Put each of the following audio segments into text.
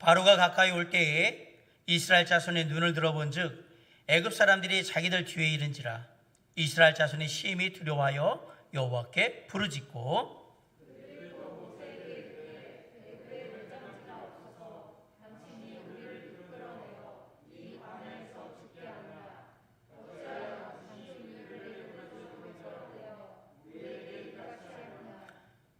바로가 가까이 올 때에 이스라엘 자손의 눈을 들어본즉 애굽 사람들이 자기들 뒤에 이른지라. 이스라엘 자손이 심히 두려워하여 여호와께 부르짖고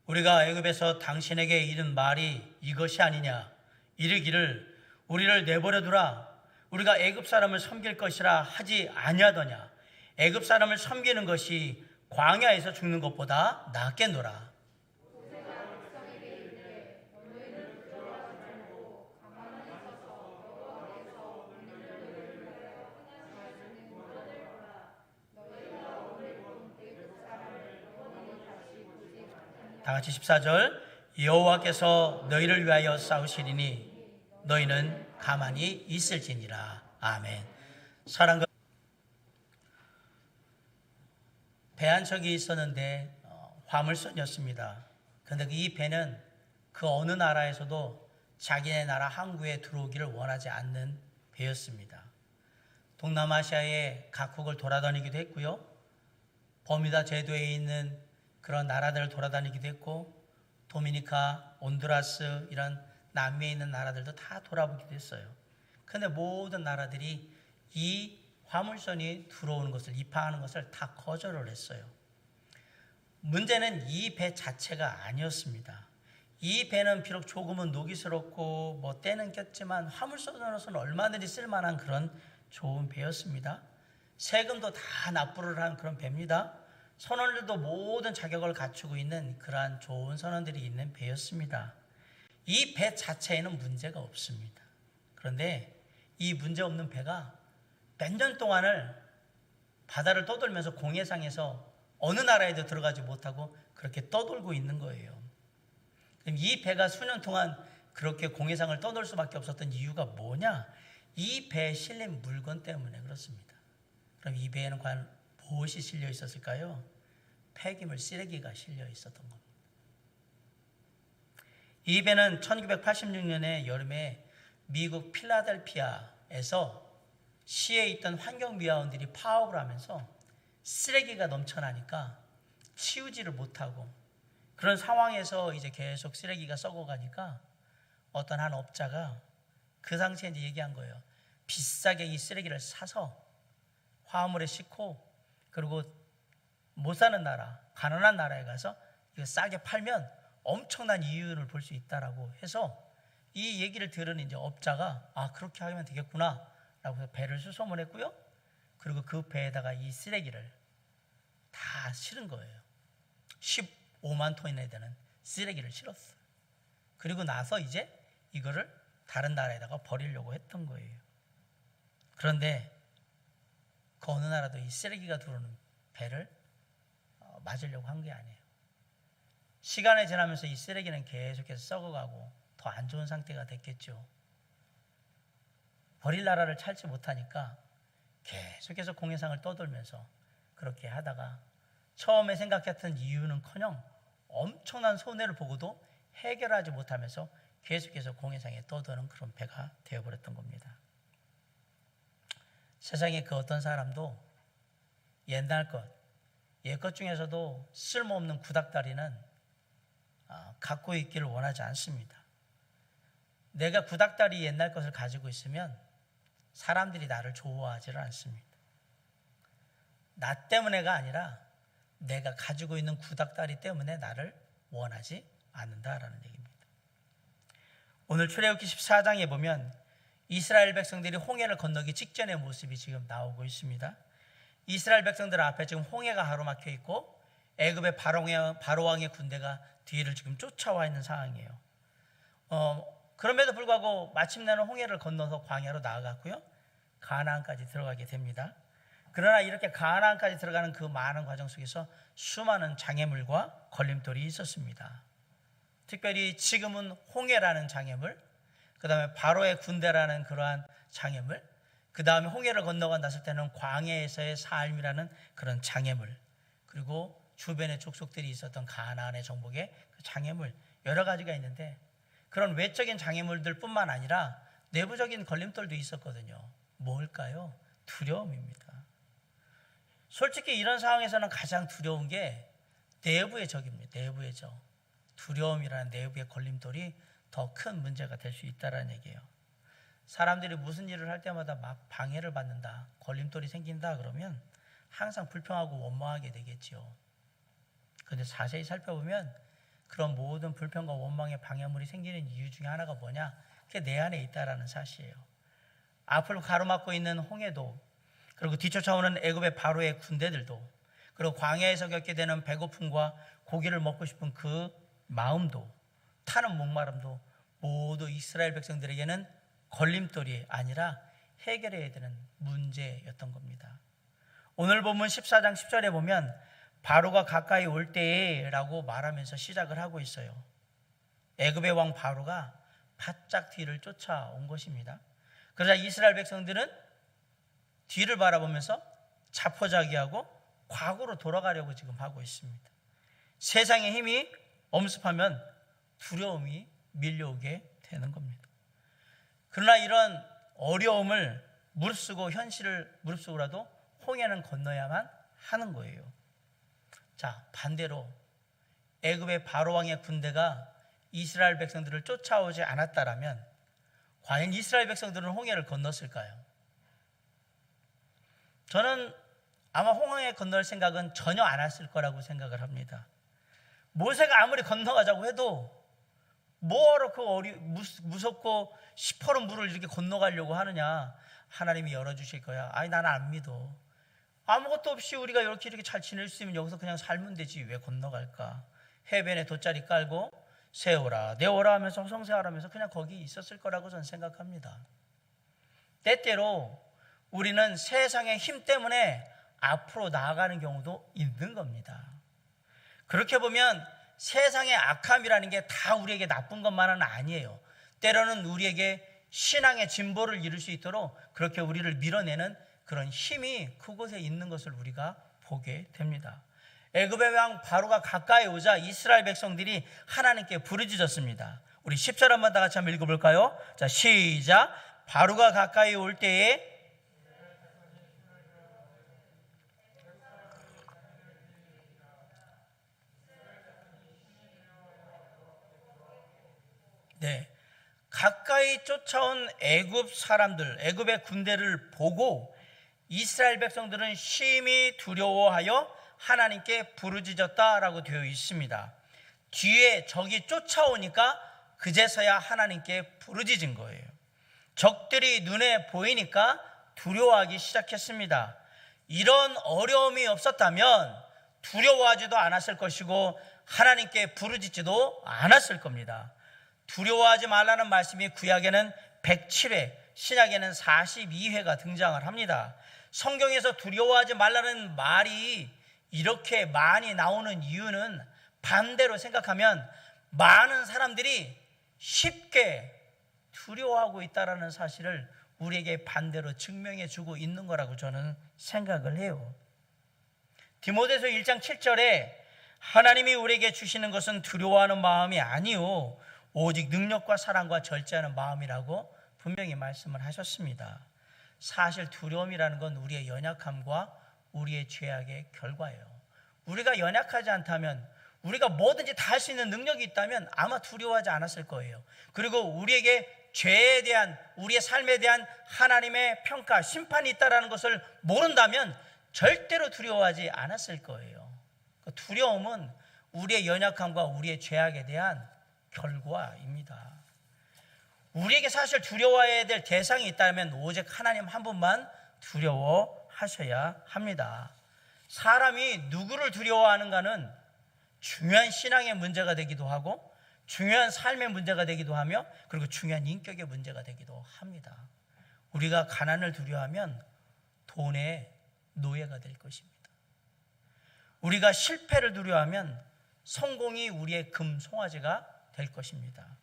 우리가 애굽에서 당신에게 이른 말이 이것이 아니냐. 이르기를 우리를 내버려 두라. 우리가 애굽 사람을 섬길 것이라 하지 아니하더냐. 애굽 사람을 섬기는 것이 광야에서 죽는 것보다 낫겠노라. 다 같이 14절. 여호와께서 너희를 위하여 싸우시리니 너희는 가만히 있을지니라. 아멘. 사랑과 배 한 척이 있었는데 화물선이었습니다. 그런데 이 배는 그 어느 나라에서도 자기네 나라 항구에 들어오기를 원하지 않는 배였습니다. 동남아시아의 각국을 돌아다니기도 했고요. 버뮤다 제도에 있는 그런 나라들을 돌아다니기도 했고, 도미니카, 온두라스 이런 남미에 있는 나라들도 다 돌아보기도 했어요. 그런데 모든 나라들이 이 화물선이 들어오는 것을, 입항하는 것을 다 거절을 했어요. 문제는 이 배 자체가 아니었습니다. 이 배는 비록 조금은 노기스럽고 때는 꼈지만 화물선으로서는 얼마든지 쓸만한 그런 좋은 배였습니다. 세금도 다 납부를 한 그런 배입니다. 선원들도 모든 자격을 갖추고 있는 그러한 좋은 선원들이 있는 배였습니다. 이 배 자체에는 문제가 없습니다. 그런데 이 문제 없는 배가 몇 년 동안을 바다를 떠돌면서 공해상에서 어느 나라에도 들어가지 못하고 그렇게 떠돌고 있는 거예요. 그럼 이 배가 수년 동안 그렇게 공해상을 떠돌 수밖에 없었던 이유가 뭐냐? 이 배에 실린 물건 때문에 그렇습니다. 그럼 이 배에는 과연 무엇이 실려 있었을까요? 폐기물, 쓰레기가 실려 있었던 겁니다. 이 배는 1986년에 여름에 미국 필라델피아에서 시에 있던 환경미화원들이 파업을 하면서 쓰레기가 넘쳐나니까 치우지를 못하고 그런 상황에서 이제 계속 쓰레기가 썩어가니까 어떤 한 업자가 그 당시에 이제 얘기한 거예요. 비싸게 이 쓰레기를 사서 화물에 싣고 그리고 못 사는 나라, 가난한 나라에 가서 이거 싸게 팔면 엄청난 이윤을 볼 수 있다라고 해서 이 얘기를 들은 이제 업자가 그렇게 하면 되겠구나 라고 해서 배를 수소문했고요. 그리고 그 배에다가 이 쓰레기를 다 실은 거예요. 15만 톤이나 되는 쓰레기를 실었어요. 그리고 나서 이제 이거를 다른 나라에다가 버리려고 했던 거예요. 그런데 그 어느 나라도 이 쓰레기가 들어오는 배를 맞으려고 한 게 아니에요. 시간이 지나면서 이 쓰레기는 계속해서 썩어가고 더 안 좋은 상태가 됐겠죠. 버릴 나라를 찾지 못하니까 계속해서 공해상을 떠돌면서 그렇게 하다가 처음에 생각했던 이유는커녕 엄청난 손해를 보고도 해결하지 못하면서 계속해서 공해상에 떠도는 그런 배가 되어버렸던 겁니다. 세상에 그 어떤 사람도 옛날 것, 옛것 중에서도 쓸모없는 구닥다리는 갖고 있기를 원하지 않습니다. 내가 구닥다리 옛날 것을 가지고 있으면 사람들이 나를 좋아하지를 않습니다. 나 때문에가 아니라 내가 가지고 있는 구닥다리 때문에 나를 원하지 않는다라는 얘기입니다. 오늘 출애굽기 14장에 보면 이스라엘 백성들이 홍해를 건너기 직전의 모습이 지금 나오고 있습니다. 이스라엘 백성들 앞에 지금 홍해가 가로막혀 있고 애굽의 바로왕의 군대가 뒤를 지금 쫓아와 있는 상황이에요. 그럼에도 불구하고 마침내는 홍해를 건너서 광야로 나아갔고요. 가나안까지 들어가게 됩니다. 그러나 이렇게 가나안까지 들어가는 그 많은 과정 속에서 수많은 장애물과 걸림돌이 있었습니다. 특별히 지금은 홍해라는 장애물, 그 다음에 바로의 군대라는 그러한 장애물, 그 다음에 홍해를 건너가 났을 때는 광야에서의 삶이라는 그런 장애물, 그리고 주변에 족속들이 있었던 가나안의 정복의 그 장애물, 여러 가지가 있는데 그런 외적인 장애물들뿐만 아니라 내부적인 걸림돌도 있었거든요. 뭘까요? 두려움입니다. 솔직히 이런 상황에서는 가장 두려운 게 내부의 적입니다. 내부의 적. 두려움이라는 내부의 걸림돌이 더 큰 문제가 될 수 있다는 얘기예요. 사람들이 무슨 일을 할 때마다 막 방해를 받는다, 걸림돌이 생긴다 그러면 항상 불평하고 원망하게 되겠죠. 그런데 자세히 살펴보면 그런 모든 불평과 원망의 방해물이 생기는 이유 중에 하나가 뭐냐? 그게 내 안에 있다라는 사실이에요. 앞을 가로막고 있는 홍해도, 그리고 뒤쫓아오는 애굽의 바로의 군대들도, 그리고 광야에서 겪게 되는 배고픔과 고기를 먹고 싶은 그 마음도, 타는 목마름도 모두 이스라엘 백성들에게는 걸림돌이 아니라 해결해야 되는 문제였던 겁니다. 오늘 본문 14장 10절에 보면 바로가 가까이 올 때에 라고 말하면서 시작을 하고 있어요. 애굽의 왕 바로가 바짝 뒤를 쫓아온 것입니다. 그러자 이스라엘 백성들은 뒤를 바라보면서 자포자기하고 과거로 돌아가려고 지금 하고 있습니다. 세상의 힘이 엄습하면 두려움이 밀려오게 되는 겁니다. 그러나 이런 어려움을 무릅쓰고 현실을 무릅쓰고라도 홍해는 건너야만 하는 거예요. 자, 반대로 애굽의 바로 왕의 군대가 이스라엘 백성들을 쫓아오지 않았다라면 과연 이스라엘 백성들은 홍해를 건넜을까요? 저는 아마 홍해 건널 생각은 전혀 안 했을 거라고 생각을 합니다. 모세가 아무리 건너가자고 해도 뭐하러 그 무섭고 시퍼런 물을 이렇게 건너가려고 하느냐? 하나님이 열어주실 거야. 아니, 나는 안 믿어. 아무것도 없이 우리가 이렇게 잘 지낼 수 있으면 여기서 그냥 살면 되지 왜 건너갈까? 해변에 돗자리 깔고 세워라 내워라 하면서 성세하라면서 그냥 거기 있었을 거라고 저는 생각합니다. 때때로 우리는 세상의 힘 때문에 앞으로 나아가는 경우도 있는 겁니다. 그렇게 보면 세상의 악함이라는 게 다 우리에게 나쁜 것만은 아니에요. 때로는 우리에게 신앙의 진보를 이룰 수 있도록 그렇게 우리를 밀어내는 그런 힘이 그곳에 있는 것을 우리가 보게 됩니다. 애굽의 왕 바로가 가까이 오자 이스라엘 백성들이 하나님께 부르짖었습니다. 우리 10절 한번 다 같이 한번 읽어볼까요? 자, 시작. 바로가 가까이 올 때에 가까이 쫓아온 애굽 사람들, 애굽의 군대를 보고 이스라엘 백성들은 심히 두려워하여 하나님께 부르짖었다라고 되어 있습니다. 뒤에 적이 쫓아오니까 그제서야 하나님께 부르짖은 거예요. 적들이 눈에 보이니까 두려워하기 시작했습니다. 이런 어려움이 없었다면 두려워하지도 않았을 것이고 하나님께 부르짖지도 않았을 겁니다. 두려워하지 말라는 말씀이 구약에는 107회, 신약에는 42회가 등장을 합니다. 성경에서 두려워하지 말라는 말이 이렇게 많이 나오는 이유는 반대로 생각하면 많은 사람들이 쉽게 두려워하고 있다는 사실을 우리에게 반대로 증명해 주고 있는 거라고 저는 생각을 해요. 디모데서 1장 7절에 하나님이 우리에게 주시는 것은 두려워하는 마음이 아니요 오직 능력과 사랑과 절제하는 마음이라고 분명히 말씀을 하셨습니다. 사실 두려움이라는 건 우리의 연약함과 우리의 죄악의 결과예요. 우리가 연약하지 않다면, 우리가 뭐든지 다 할 수 있는 능력이 있다면 아마 두려워하지 않았을 거예요. 그리고 우리에게 죄에 대한, 우리의 삶에 대한 하나님의 평가, 심판이 있다는 것을 모른다면 절대로 두려워하지 않았을 거예요. 두려움은 우리의 연약함과 우리의 죄악에 대한 결과입니다. 우리에게 사실 두려워해야 될 대상이 있다면 오직 하나님 한 분만 두려워하셔야 합니다. 사람이 누구를 두려워하는가는 중요한 신앙의 문제가 되기도 하고 중요한 삶의 문제가 되기도 하며 그리고 중요한 인격의 문제가 되기도 합니다. 우리가 가난을 두려워하면 돈의 노예가 될 것입니다. 우리가 실패를 두려워하면 성공이 우리의 금송아지가 될 것입니다.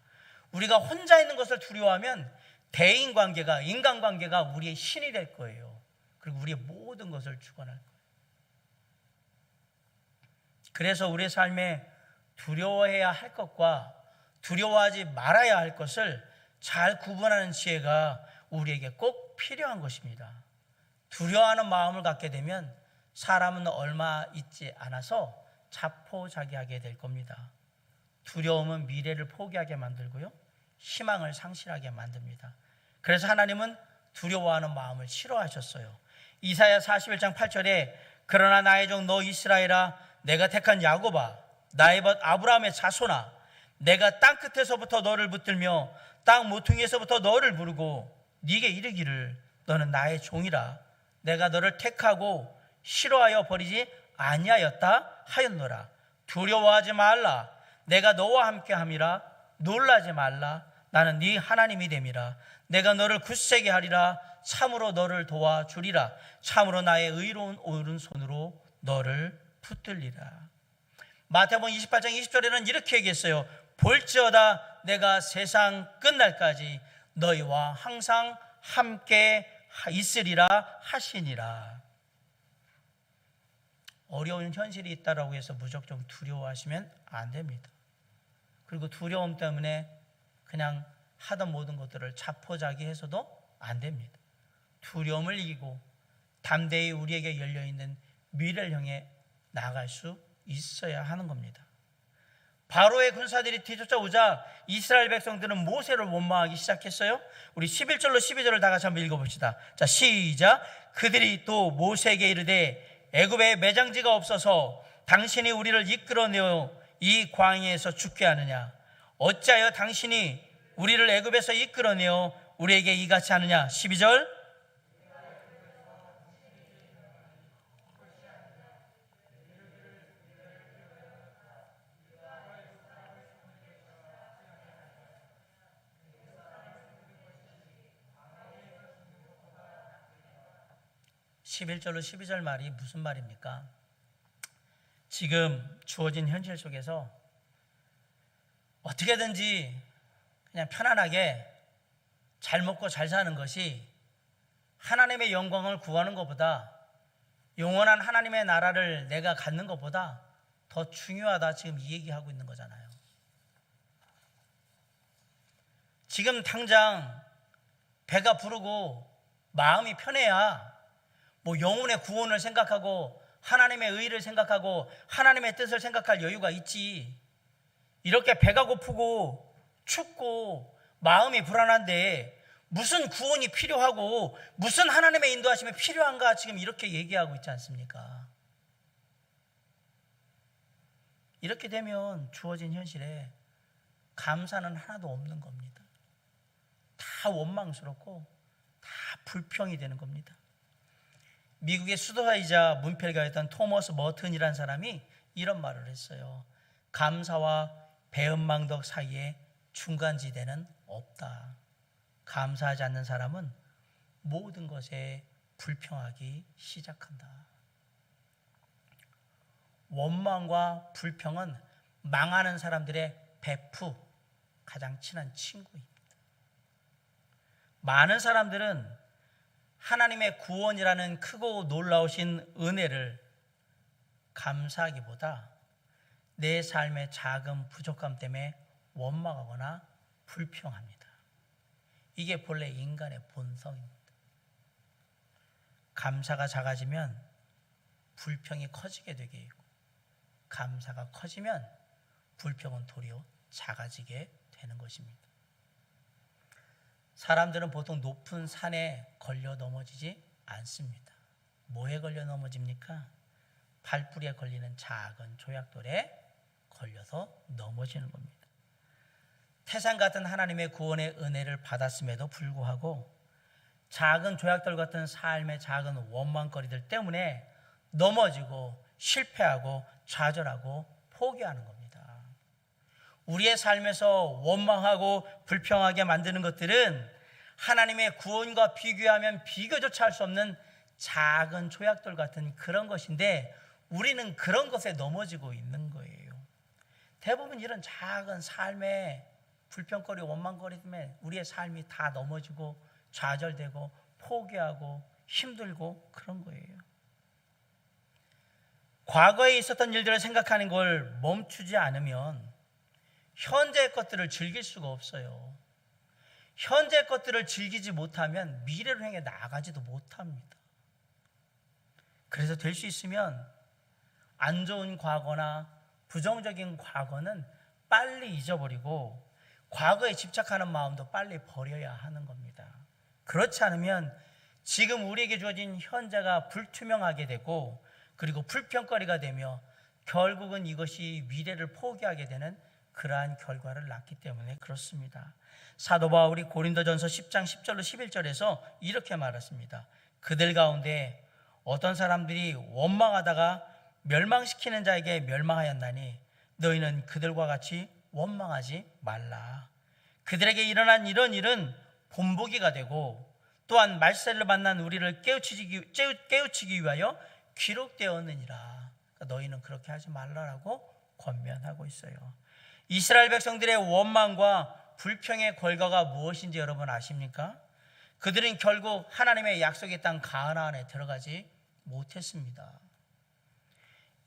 우리가 혼자 있는 것을 두려워하면 대인관계가, 인간관계가 우리의 신이 될 거예요. 그리고 우리의 모든 것을 주관할 거예요. 그래서 우리의 삶에 두려워해야 할 것과 두려워하지 말아야 할 것을 잘 구분하는 지혜가 우리에게 꼭 필요한 것입니다. 두려워하는 마음을 갖게 되면 사람은 얼마 있지 않아서 자포자기하게 될 겁니다. 두려움은 미래를 포기하게 만들고요, 희망을 상실하게 만듭니다. 그래서 하나님은 두려워하는 마음을 싫어하셨어요. 이사야 41장 8절에 그러나 나의 종 너 이스라엘아, 내가 택한 야곱아, 나의 벗 아브라함의 자손아, 내가 땅 끝에서부터 너를 붙들며 땅 모퉁이에서부터 너를 부르고 네게 이르기를 너는 나의 종이라. 내가 너를 택하고 싫어하여 버리지 아니하였다 하였노라. 두려워하지 말라. 내가 너와 함께함이라. 놀라지 말라. 나는 네 하나님이 됨이라. 내가 너를 굳세게 하리라. 참으로 너를 도와주리라. 참으로 나의 의로운 오른손으로 너를 붙들리라. 마태복음 28장 20절에는 이렇게 얘기했어요. 볼지어다 내가 세상 끝날까지 너희와 항상 함께 있으리라 하시니라. 어려운 현실이 있다라고 해서 무조건 두려워하시면 안 됩니다. 그리고 두려움 때문에 그냥 하던 모든 것들을 자포자기해서도 안 됩니다. 두려움을 이기고 담대히 우리에게 열려있는 미래를 향해 나아갈 수 있어야 하는 겁니다. 바로의 군사들이 뒤쫓아오자 이스라엘 백성들은 모세를 원망하기 시작했어요. 우리 11절로 12절을 다 같이 한번 읽어봅시다. 자, 시작. 그들이 또 모세에게 이르되 애굽에 매장지가 없어서 당신이 우리를 이끌어내어 이 광야에서 죽게 하느냐? 어찌하여 당신이 우리를 애굽에서 이끌어내어 우리에게 이같이 하느냐? 12절. (11절로) (12절) 말이 무슨 말입니까? 지금 주어진 현실 속에서 어떻게든지 그냥 편안하게 잘 먹고 잘 사는 것이 하나님의 영광을 구하는 것보다, 영원한 하나님의 나라를 내가 갖는 것보다 더 중요하다, 지금 이 얘기하고 있는 거잖아요. 지금 당장 배가 부르고 마음이 편해야 뭐 영혼의 구원을 생각하고 하나님의 의를 생각하고 하나님의 뜻을 생각할 여유가 있지. 이렇게 배가 고프고 춥고 마음이 불안한데 무슨 구원이 필요하고 무슨 하나님의 인도하심이 필요한가, 지금 이렇게 얘기하고 있지 않습니까? 이렇게 되면 주어진 현실에 감사는 하나도 없는 겁니다. 다 원망스럽고 다 불평이 되는 겁니다. 미국의 수도사이자 문필가였던 토머스 머튼이라는 사람이 이런 말을 했어요. 감사와 배은망덕 사이에 중간지대는 없다. 감사하지 않는 사람은 모든 것에 불평하기 시작한다. 원망과 불평은 망하는 사람들의 베프, 가장 친한 친구입니다. 많은 사람들은 하나님의 구원이라는 크고 놀라우신 은혜를 감사하기보다 내 삶의 작은 부족함 때문에 원망하거나 불평합니다. 이게 본래 인간의 본성입니다. 감사가 작아지면 불평이 커지게 되게 있고, 감사가 커지면 불평은 도리어 작아지게 되는 것입니다. 사람들은 보통 높은 산에 걸려 넘어지지 않습니다. 뭐에 걸려 넘어집니까? 팔뿌리에 걸리는 작은 조약돌에 걸려서 넘어지는 겁니다. 태산 같은 하나님의 구원의 은혜를 받았음에도 불구하고 작은 조약돌 같은 삶의 작은 원망거리들 때문에 넘어지고 실패하고 좌절하고 포기하는 겁니다. 우리의 삶에서 원망하고 불평하게 만드는 것들은 하나님의 구원과 비교하면 비교조차 할 수 없는 작은 조약돌 같은 그런 것인데, 우리는 그런 것에 넘어지고 있는 거예요. 대부분 이런 작은 삶의 불평거리, 원망거리 때문에 우리의 삶이 다 넘어지고 좌절되고 포기하고 힘들고 그런 거예요. 과거에 있었던 일들을 생각하는 걸 멈추지 않으면 현재의 것들을 즐길 수가 없어요. 현재의 것들을 즐기지 못하면 미래를 향해 나아가지도 못합니다. 그래서 될 수 있으면 안 좋은 과거나 부정적인 과거는 빨리 잊어버리고 과거에 집착하는 마음도 빨리 버려야 하는 겁니다. 그렇지 않으면 지금 우리에게 주어진 현재가 불투명하게 되고 그리고 불평거리가 되며 결국은 이것이 미래를 포기하게 되는 그러한 결과를 낳기 때문에 그렇습니다. 사도 바울이 고린도전서 10장 10절로 11절에서 이렇게 말했습니다. 그들 가운데 어떤 사람들이 원망하다가 멸망시키는 자에게 멸망하였나니 너희는 그들과 같이 원망하지 말라. 그들에게 일어난 이런 일은 본보기가 되고 또한 말세를 만난 우리를 깨우치기 위하여 기록되었느니라. 그러니까 너희는 그렇게 하지 말라라고 권면하고 있어요. 이스라엘 백성들의 원망과 불평의 결과가 무엇인지 여러분 아십니까? 그들은 결국 하나님의 약속의 땅 가나안에 들어가지 못했습니다.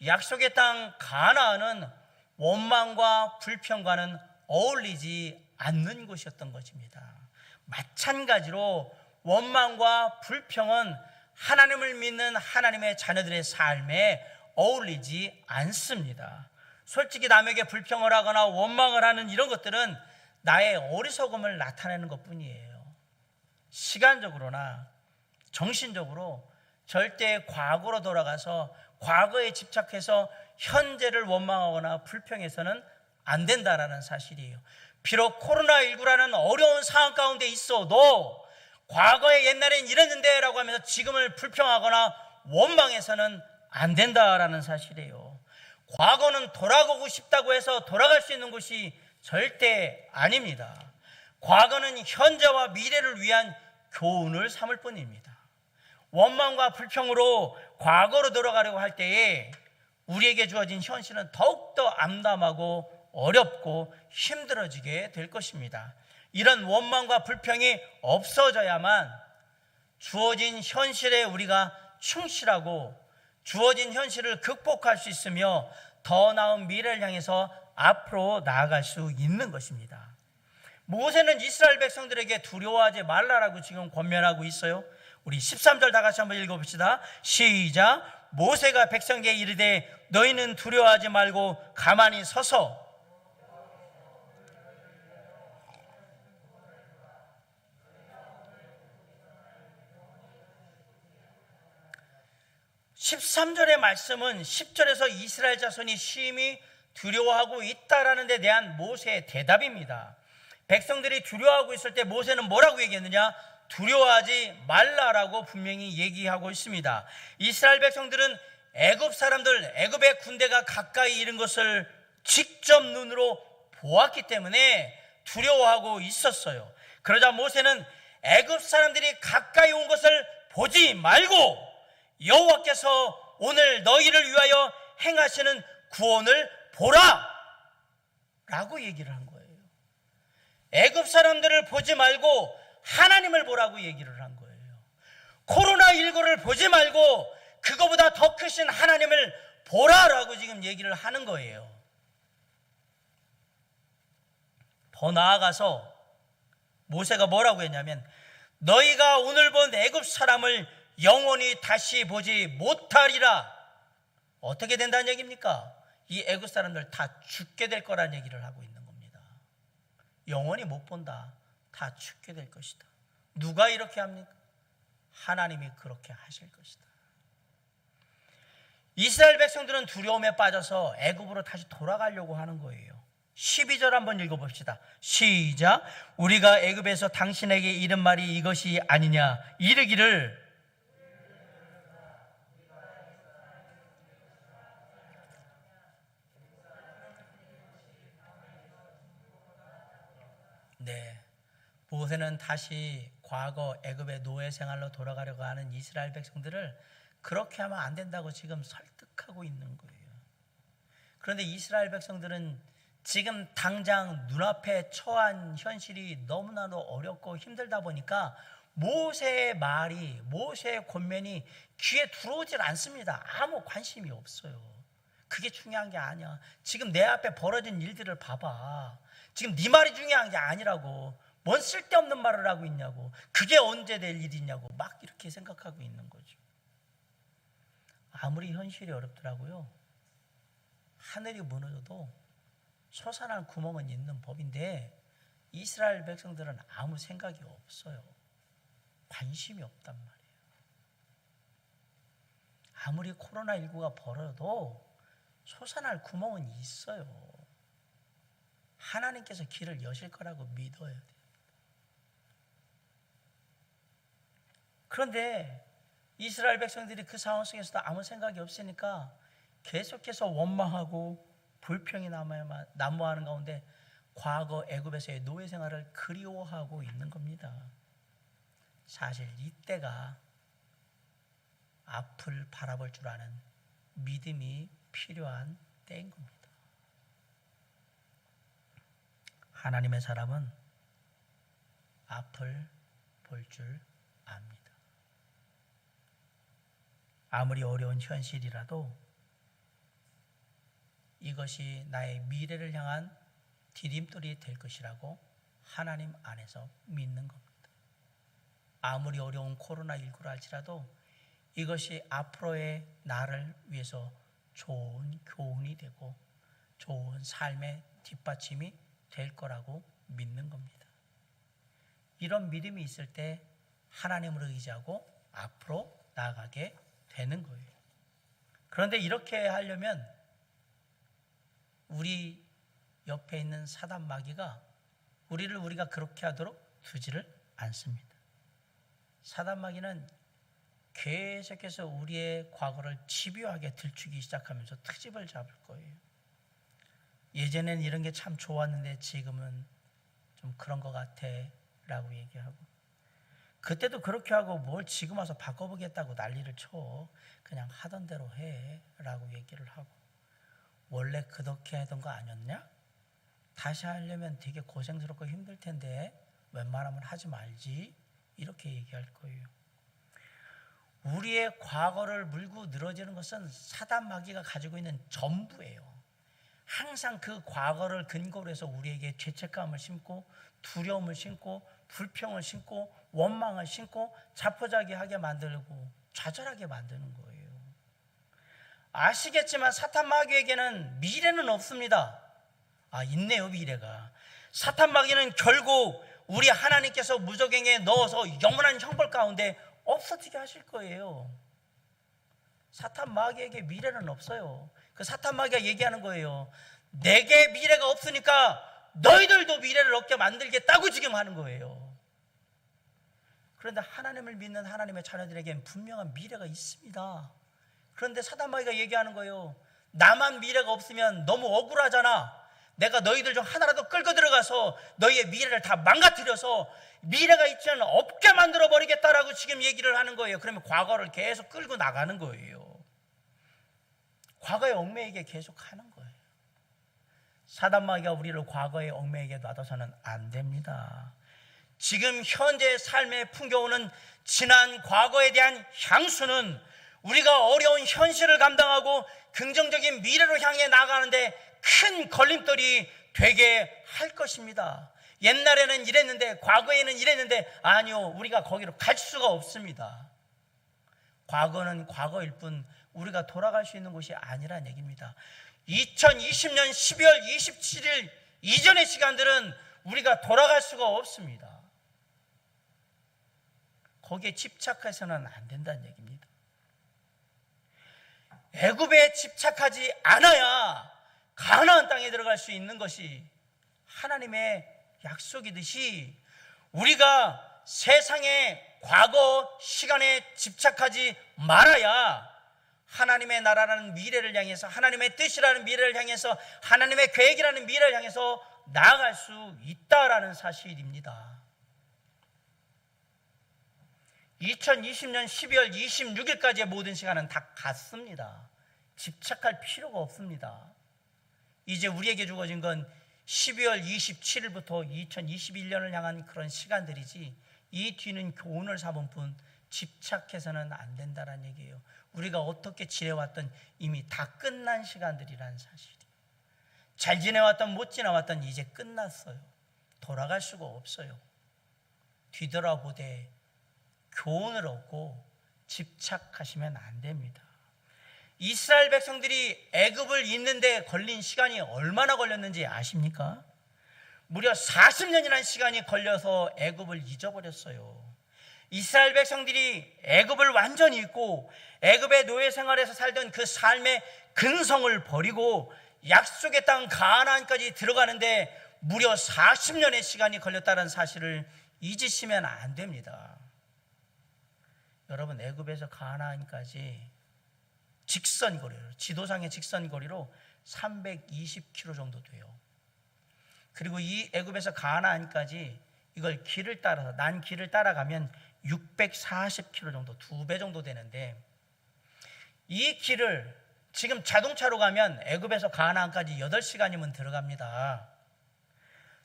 약속의 땅 가나안은 원망과 불평과는 어울리지 않는 곳이었던 것입니다. 마찬가지로 원망과 불평은 하나님을 믿는 하나님의 자녀들의 삶에 어울리지 않습니다. 솔직히 남에게 불평을 하거나 원망을 하는 이런 것들은 나의 어리석음을 나타내는 것뿐이에요. 시간적으로나 정신적으로 절대 과거로 돌아가서 과거에 집착해서 현재를 원망하거나 불평해서는 안 된다라는 사실이에요. 비록 코로나19라는 어려운 상황 가운데 있어도 과거에 옛날엔 이랬는데 라고 하면서 지금을 불평하거나 원망해서는 안 된다라는 사실이에요. 과거는 돌아가고 싶다고 해서 돌아갈 수 있는 곳이 절대 아닙니다. 과거는 현재와 미래를 위한 교훈을 삼을 뿐입니다. 원망과 불평으로 과거로 돌아가려고 할 때에 우리에게 주어진 현실은 더욱더 암담하고 어렵고 힘들어지게 될 것입니다. 이런 원망과 불평이 없어져야만 주어진 현실에 우리가 충실하고 주어진 현실을 극복할 수 있으며 더 나은 미래를 향해서 앞으로 나아갈 수 있는 것입니다. 모세는 이스라엘 백성들에게 두려워하지 말라라고 지금 권면하고 있어요. 우리 13절 다 같이 한번 읽어봅시다. 시작. 모세가 백성에게 이르되 너희는 두려워하지 말고 가만히 서서 13절의 말씀은 10절에서 이스라엘 자손이 심히 두려워하고 있다라는 데 대한 모세의 대답입니다. 백성들이 두려워하고 있을 때 모세는 뭐라고 얘기했느냐? 두려워하지 말라라고 분명히 얘기하고 있습니다. 이스라엘 백성들은 애굽 사람들, 애굽의 군대가 가까이 이른 것을 직접 눈으로 보았기 때문에 두려워하고 있었어요. 그러자 모세는 애굽 사람들이 가까이 온 것을 보지 말고 여호와께서 오늘 너희를 위하여 행하시는 구원을 보라 라고 얘기를 한 거예요. 애굽 사람들을 보지 말고 하나님을 보라고 얘기를 한 거예요. 코로나19를 보지 말고 그거보다 더 크신 하나님을 보라라고 지금 얘기를 하는 거예요. 더 나아가서 모세가 뭐라고 했냐면 너희가 오늘 본 애굽 사람을 영원히 다시 보지 못하리라. 어떻게 된다는 얘기입니까? 이 애굽 사람들 다 죽게 될 거란 얘기를 하고 있는 겁니다. 영원히 못 본다. 다 죽게 될 것이다. 누가 이렇게 합니까? 하나님이 그렇게 하실 것이다. 이스라엘 백성들은 두려움에 빠져서 애굽으로 다시 돌아가려고 하는 거예요. 12절 한번 읽어봅시다. 시작. 우리가 애굽에서 당신에게 이른 말이 이것이 아니냐 이르기를 네, 모세는 다시 과거 애굽의 노예 생활로 돌아가려고 하는 이스라엘 백성들을 그렇게 하면 안 된다고 지금 설득하고 있는 거예요. 그런데 이스라엘 백성들은 지금 당장 눈앞에 처한 현실이 너무나도 어렵고 힘들다 보니까 모세의 말이, 모세의 권면이 귀에 들어오질 않습니다. 아무 관심이 없어요. 그게 중요한 게 아니야. 지금 내 앞에 벌어진 일들을 봐봐. 지금 네 말이 중요한 게 아니라고. 뭔 쓸데없는 말을 하고 있냐고. 그게 언제 될 일이냐고 막 이렇게 생각하고 있는 거죠. 아무리 현실이 어렵더라고요. 하늘이 무너져도 솟아날 구멍은 있는 법인데 이스라엘 백성들은 아무 생각이 없어요. 관심이 없단 말이에요. 아무리 코로나19가 벌어도 솟아날 구멍은 있어요. 하나님께서 길을 여실 거라고 믿어야 돼요. 그런데 이스라엘 백성들이 그 상황 속에서도 아무 생각이 없으니까 계속해서 원망하고 불평이 난무하는 가운데 과거 애굽에서의 노예 생활을 그리워하고 있는 겁니다. 사실 이때가 앞을 바라볼 줄 아는 믿음이 필요한 때인 겁니다. 하나님의 사람은 앞을 볼 줄 압니다. 아무리 어려운 현실이라도 이것이 나의 미래를 향한 디딤돌이 될 것이라고 하나님 안에서 믿는 겁니다. 아무리 어려운 코로나19라 할지라도 이것이 앞으로의 나를 위해서 좋은 교훈이 되고 좋은 삶의 뒷받침이 될 거라고 믿는 겁니다. 이런 믿음이 있을 때 하나님을 의지하고 앞으로 나아가게 되는 거예요. 그런데 이렇게 하려면 우리 옆에 있는 사단 마귀가 우리가 그렇게 하도록 두지를 않습니다. 사단 마귀는 계속해서 우리의 과거를 집요하게 들추기 시작하면서 트집을 잡을 거예요. 예전에는 이런 게 참 좋았는데 지금은 좀 그런 것 같아 라고 얘기하고, 그때도 그렇게 하고 뭘 지금 와서 바꿔보겠다고 난리를 쳐. 그냥 하던 대로 해 라고 얘기를 하고, 원래 그렇게 하던 거 아니었냐? 다시 하려면 되게 고생스럽고 힘들 텐데 웬만하면 하지 말지, 이렇게 얘기할 거예요. 우리의 과거를 물고 늘어지는 것은 사단 마귀가 가지고 있는 전부예요. 항상 그 과거를 근거로 해서 우리에게 죄책감을 심고 두려움을 심고 불평을 심고 원망을 심고 자포자기하게 만들고 좌절하게 만드는 거예요. 아시겠지만 사탄 마귀에게는 미래는 없습니다. 있네요, 미래가. 사탄 마귀는 결국 우리 하나님께서 무저갱에 넣어서 영원한 형벌 가운데 없어지게 하실 거예요. 사탄 마귀에게 미래는 없어요. 그 사탄 마귀가 얘기하는 거예요. 내게 미래가 없으니까 너희들도 미래를 얻게 만들겠다고 지금 하는 거예요. 그런데 하나님을 믿는 하나님의 자녀들에게는 분명한 미래가 있습니다. 그런데 사단 마귀가 얘기하는 거예요. 나만 미래가 없으면 너무 억울하잖아. 내가 너희들 중 하나라도 끌고 들어가서 너희의 미래를 다 망가뜨려서 미래가 있지 않은 없게 만들어 버리겠다라고 지금 얘기를 하는 거예요. 그러면 과거를 계속 끌고 나가는 거예요. 과거의 얽매이게 계속 하는 거예요. 사단 마귀가 우리를 과거의 얽매이게 놔둬서는 안 됩니다. 지금 현재의 삶의 풍겨오는 지난 과거에 대한 향수는 우리가 어려운 현실을 감당하고 긍정적인 미래로 향해 나가는데 큰 걸림돌이 되게 할 것입니다. 옛날에는 이랬는데, 과거에는 이랬는데, 아니요, 우리가 거기로 갈 수가 없습니다. 과거는 과거일 뿐 우리가 돌아갈 수 있는 곳이 아니란 얘기입니다. 2020년 12월 27일 이전의 시간들은 우리가 돌아갈 수가 없습니다. 거기에 집착해서는 안 된다는 얘기입니다. 애굽에 집착하지 않아야 가나안 땅에 들어갈 수 있는 것이 하나님의 약속이듯이, 우리가 세상의 과거 시간에 집착하지 말아야 하나님의 나라라는 미래를 향해서, 하나님의 뜻이라는 미래를 향해서, 하나님의 계획이라는 미래를 향해서 나아갈 수 있다라는 사실입니다. 2020년 12월 26일까지의 모든 시간은 다 갔습니다. 집착할 필요가 없습니다. 이제 우리에게 주어진 건 12월 27일부터 2021년을 향한 그런 시간들이지, 이 뒤는 교훈을 삼은 뿐 집착해서는 안 된다는 얘기예요. 우리가 어떻게 지내왔던 이미 다 끝난 시간들이라는 사실이. 잘 지내왔던 못 지내왔던 이제 끝났어요. 돌아갈 수가 없어요. 뒤돌아보되 교훈을 얻고 집착하시면 안 됩니다. 이스라엘 백성들이 애굽을 잇는데 걸린 시간이 얼마나 걸렸는지 아십니까? 무려 40년이라는 시간이 걸려서 애굽을 잊어버렸어요. 이스라엘 백성들이 애굽을 완전히 잊고 애굽의 노예 생활에서 살던 그 삶의 근성을 버리고 약속의 땅 가나안까지 들어가는데 무려 40년의 시간이 걸렸다는 사실을 잊으시면 안 됩니다. 여러분, 애굽에서 가나안까지 직선거리로, 지도상의 직선거리로 320km 정도 돼요. 그리고 이 애굽에서 가나안까지 이걸 길을 따라서 난 길을 따라가면 640km 정도, 2배 정도 되는데, 이 길을 지금 자동차로 가면 애굽에서 가나안까지 8시간이면 들어갑니다.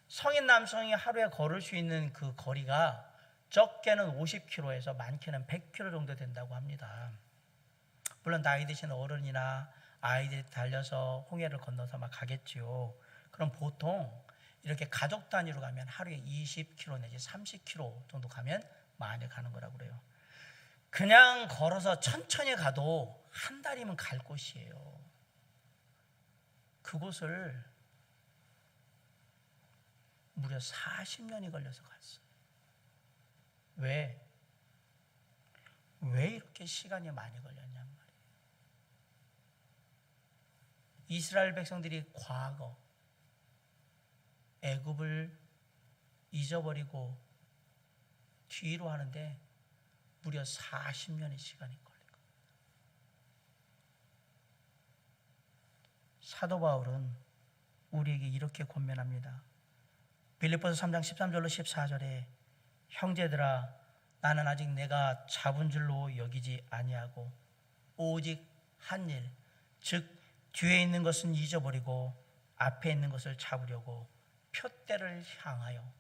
성인 남성이 하루에 걸을 수 있는 그 거리가 적게는 50km에서 많게는 100km 정도 된다고 합니다. 물론 나이 드신 어른이나 아이들이 달려서 홍해를 건너서 막 가겠지요. 그럼 보통 이렇게 가족 단위로 가면 하루에 20km 내지 30km 정도 가면 많이 가는 거라고 그래요. 그냥 걸어서 천천히 가도 한 달이면 갈 곳이에요. 그곳을 무려 40년이 걸려서 갔어요. 왜 이렇게 시간이 많이 걸렸냔 말이에요. 이스라엘 백성들이 과거 애굽을 잊어버리고 뒤로 하는데 무려 40년의 시간이 걸린 겁니다. 사도 바울은 우리에게 이렇게 권면합니다. 빌립보서 3장 13절로 14절에 형제들아, 나는 아직 내가 잡은 줄로 여기지 아니하고 오직 한 일, 즉 뒤에 있는 것은 잊어버리고 앞에 있는 것을 잡으려고 표대를 향하여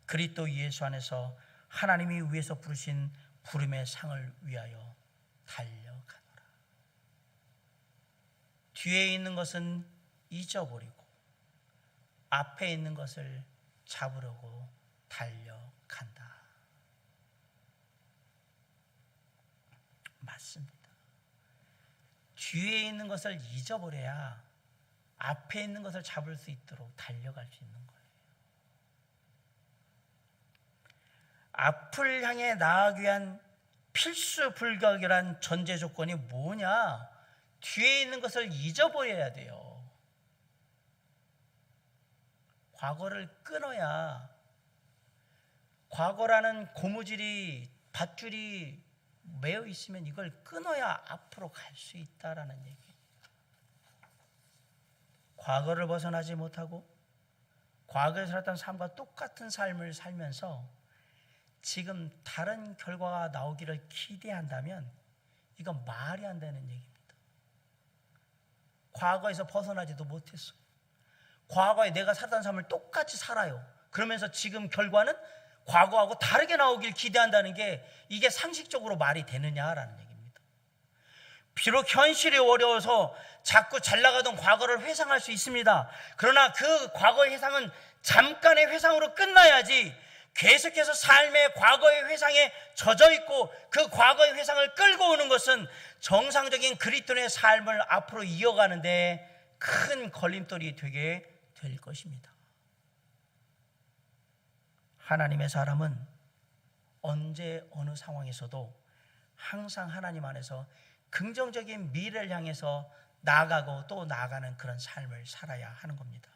그리스도 예수 안에서 하나님이 위에서 부르신 부름의 상을 위하여 달려가노라. 뒤에 있는 것은 잊어버리고 앞에 있는 것을 잡으려고 달려간다. 맞습니다. 뒤에 있는 것을 잊어버려야 앞에 있는 것을 잡을 수 있도록 달려갈 수 있는 거예요. 앞을 향해 나아가기 위한 필수 불가결한 전제 조건이 뭐냐? 뒤에 있는 것을 잊어버려야 돼요. 과거를 끊어야, 과거라는 고무줄이, 밧줄이 매여 있으면 이걸 끊어야 앞으로 갈 수 있다라는 얘기예요. 과거를 벗어나지 못하고 과거에 살았던 삶과 똑같은 삶을 살면서 지금 다른 결과가 나오기를 기대한다면 이건 말이 안 되는 얘기입니다. 과거에서 벗어나지도 못했어. 과거에 내가 살았던 삶을 똑같이 살아요. 그러면서 지금 결과는 과거하고 다르게 나오길 기대한다는 게 이게 상식적으로 말이 되느냐라는 얘기입니다. 비록 현실이 어려워서 자꾸 잘 나가던 과거를 회상할 수 있습니다. 그러나 그 과거의 회상은 잠깐의 회상으로 끝나야지 계속해서 삶의 과거의 회상에 젖어 있고 그 과거의 회상을 끌고 오는 것은 정상적인 그리스도인의 삶을 앞으로 이어가는데 큰 걸림돌이 되게 될 것입니다. 하나님의 사람은 언제 어느 상황에서도 항상 하나님 안에서 긍정적인 미래를 향해서 나아가고 또 나아가는 그런 삶을 살아야 하는 겁니다.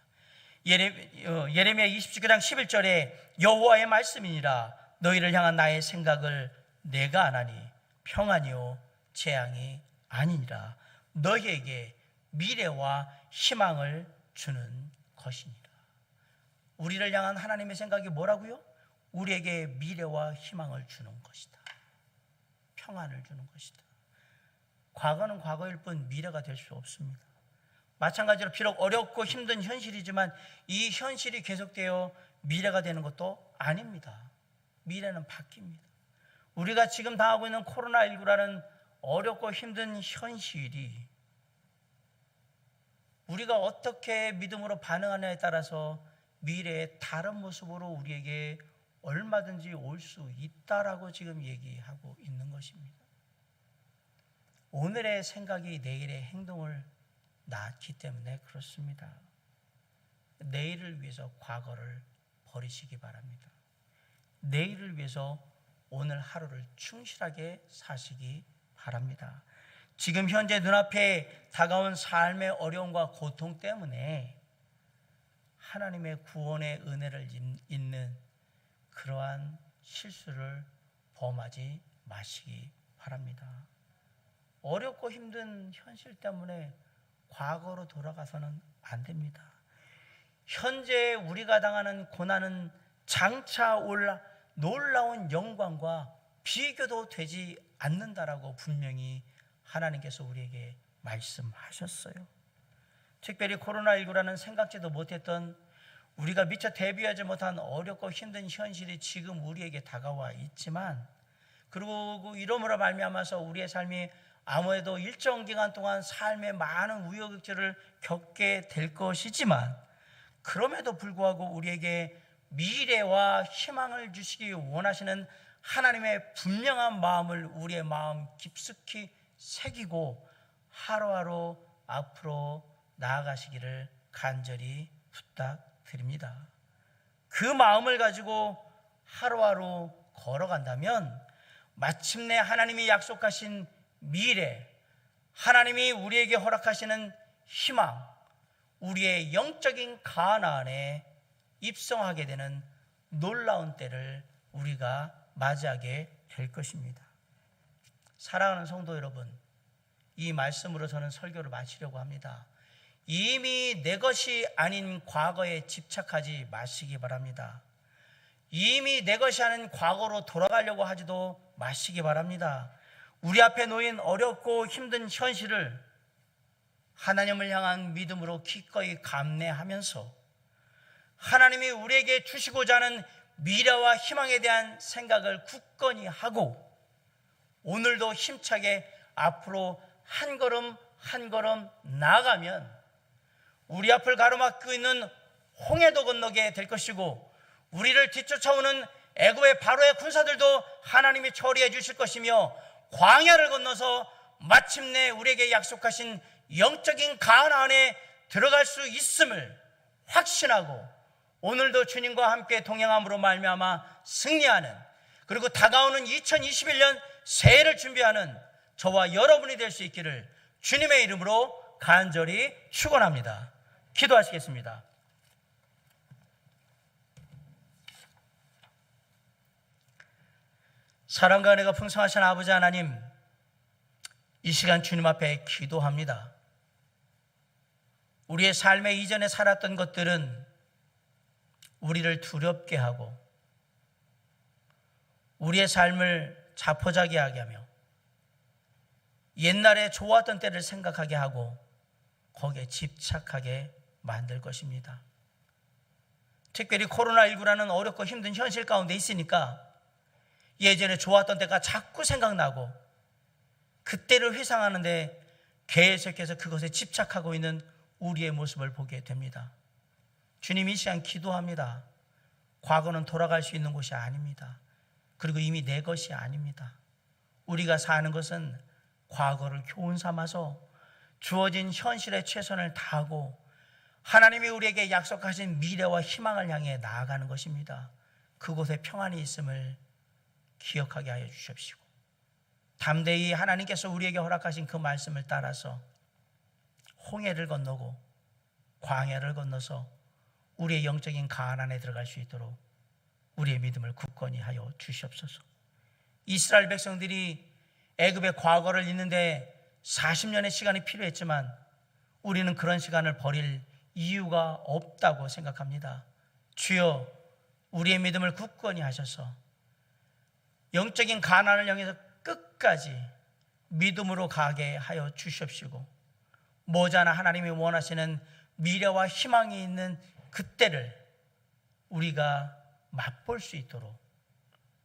예레미야 29장 11절에 여호와의 말씀이니라 너희를 향한 나의 생각을 내가 아나니 평안이요 재앙이 아니니라 너희에게 미래와 희망을 주는 것이니라. 우리를 향한 하나님의 생각이 뭐라고요? 우리에게 미래와 희망을 주는 것이다. 평안을 주는 것이다. 과거는 과거일 뿐 미래가 될 수 없습니다. 마찬가지로 비록 어렵고 힘든 현실이지만 이 현실이 계속되어 미래가 되는 것도 아닙니다. 미래는 바뀝니다. 우리가 지금 당하고 있는 코로나19라는 어렵고 힘든 현실이 우리가 어떻게 믿음으로 반응하느냐에 따라서 미래의 다른 모습으로 우리에게 얼마든지 올 수 있다라고 지금 얘기하고 있는 것입니다. 오늘의 생각이 내일의 행동을 낳기 때문에 그렇습니다. 내일을 위해서 과거를 버리시기 바랍니다. 내일을 위해서 오늘 하루를 충실하게 사시기 바랍니다. 지금 현재 눈앞에 다가온 삶의 어려움과 고통 때문에 하나님의 구원의 은혜를 잊는 그러한 실수를 범하지 마시기 바랍니다. 어렵고 힘든 현실 때문에 과거로 돌아가서는 안 됩니다. 현재 우리가 당하는 고난은 장차 올 놀라운 영광과 비교도 되지 않는다라고 분명히 하나님께서 우리에게 말씀하셨어요. 특별히 코로나19라는 생각지도 못했던 우리가 미처 대비하지 못한 어렵고 힘든 현실이 지금 우리에게 다가와 있지만, 그리고 이러므로 말미암아서 우리의 삶이 아무래도 일정 기간 동안 삶의 많은 우여곡절을 겪게 될 것이지만, 그럼에도 불구하고 우리에게 미래와 희망을 주시기 원하시는 하나님의 분명한 마음을 우리의 마음 깊숙이 새기고 하루하루 앞으로 나아가시기를 간절히 부탁드립니다. 그 마음을 가지고 하루하루 걸어간다면 마침내 하나님이 약속하신 미래, 하나님이 우리에게 허락하시는 희망, 우리의 영적인 가나안에 입성하게 되는 놀라운 때를 우리가 맞이하게 될 것입니다. 사랑하는 성도 여러분, 이 말씀으로 저는 설교를 마치려고 합니다. 이미 내 것이 아닌 과거에 집착하지 마시기 바랍니다. 이미 내 것이 아닌 과거로 돌아가려고 하지도 마시기 바랍니다. 우리 앞에 놓인 어렵고 힘든 현실을 하나님을 향한 믿음으로 기꺼이 감내하면서 하나님이 우리에게 주시고자 하는 미래와 희망에 대한 생각을 굳건히 하고 오늘도 힘차게 앞으로 한 걸음 한 걸음 나아가면 우리 앞을 가로막고 있는 홍해도 건너게 될 것이고, 우리를 뒤쫓아오는 애굽의 바로의 군사들도 하나님이 처리해 주실 것이며, 광야를 건너서 마침내 우리에게 약속하신 영적인 가나안에 들어갈 수 있음을 확신하고 오늘도 주님과 함께 동행함으로 말미암아 승리하는, 그리고 다가오는 2021년 새해를 준비하는 저와 여러분이 될 수 있기를 주님의 이름으로 간절히 축원합니다. 기도하시겠습니다. 사랑과 은혜가 풍성하신 아버지 하나님, 이 시간 주님 앞에 기도합니다. 우리의 삶의 이전에 살았던 것들은 우리를 두렵게 하고 우리의 삶을 자포자기하게 하며 옛날에 좋았던 때를 생각하게 하고 거기에 집착하게 만들 것입니다. 특별히 코로나19라는 어렵고 힘든 현실 가운데 있으니까 예전에 좋았던 때가 자꾸 생각나고 그때를 회상하는데 계속해서 그것에 집착하고 있는 우리의 모습을 보게 됩니다. 주님, 이 시간 기도합니다. 과거는 돌아갈 수 있는 곳이 아닙니다. 그리고 이미 내 것이 아닙니다. 우리가 사는 것은 과거를 교훈 삼아서 주어진 현실에 최선을 다하고 하나님이 우리에게 약속하신 미래와 희망을 향해 나아가는 것입니다. 그곳에 평안이 있음을 기억하게 하여 주십시오. 담대히 하나님께서 우리에게 허락하신 그 말씀을 따라서 홍해를 건너고 광야를 건너서 우리의 영적인 가나안에 들어갈 수 있도록 우리의 믿음을 굳건히 하여 주시옵소서. 이스라엘 백성들이 애굽의 과거를 잊는데 40년의 시간이 필요했지만 우리는 그런 시간을 버릴 이유가 없다고 생각합니다. 주여, 우리의 믿음을 굳건히 하셔서 영적인 가나안을 향해서 끝까지 믿음으로 가게 하여 주시옵시고, 모자나 하나님이 원하시는 미래와 희망이 있는 그때를 우리가 맛볼 수 있도록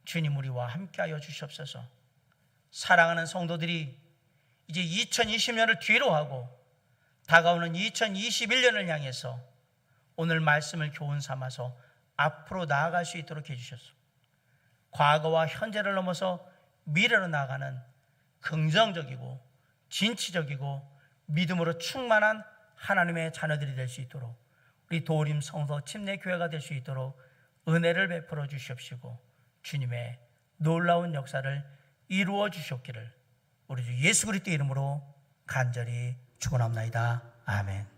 주님 우리와 함께하여 주시옵소서. 사랑하는 성도들이 이제 2020년을 뒤로 하고 다가오는 2021년을 향해서 오늘 말씀을 교훈 삼아서 앞으로 나아갈 수 있도록 해주셨소. 과거와 현재를 넘어서 미래로 나아가는 긍정적이고 진취적이고 믿음으로 충만한 하나님의 자녀들이 될 수 있도록, 우리 도림 성서 침례교회가 될 수 있도록 은혜를 베풀어 주시옵시고 주님의 놀라운 역사를 이루어 주시옵기를 우리 주 예수 그리스도 이름으로 간절히 축원합니다. 아멘.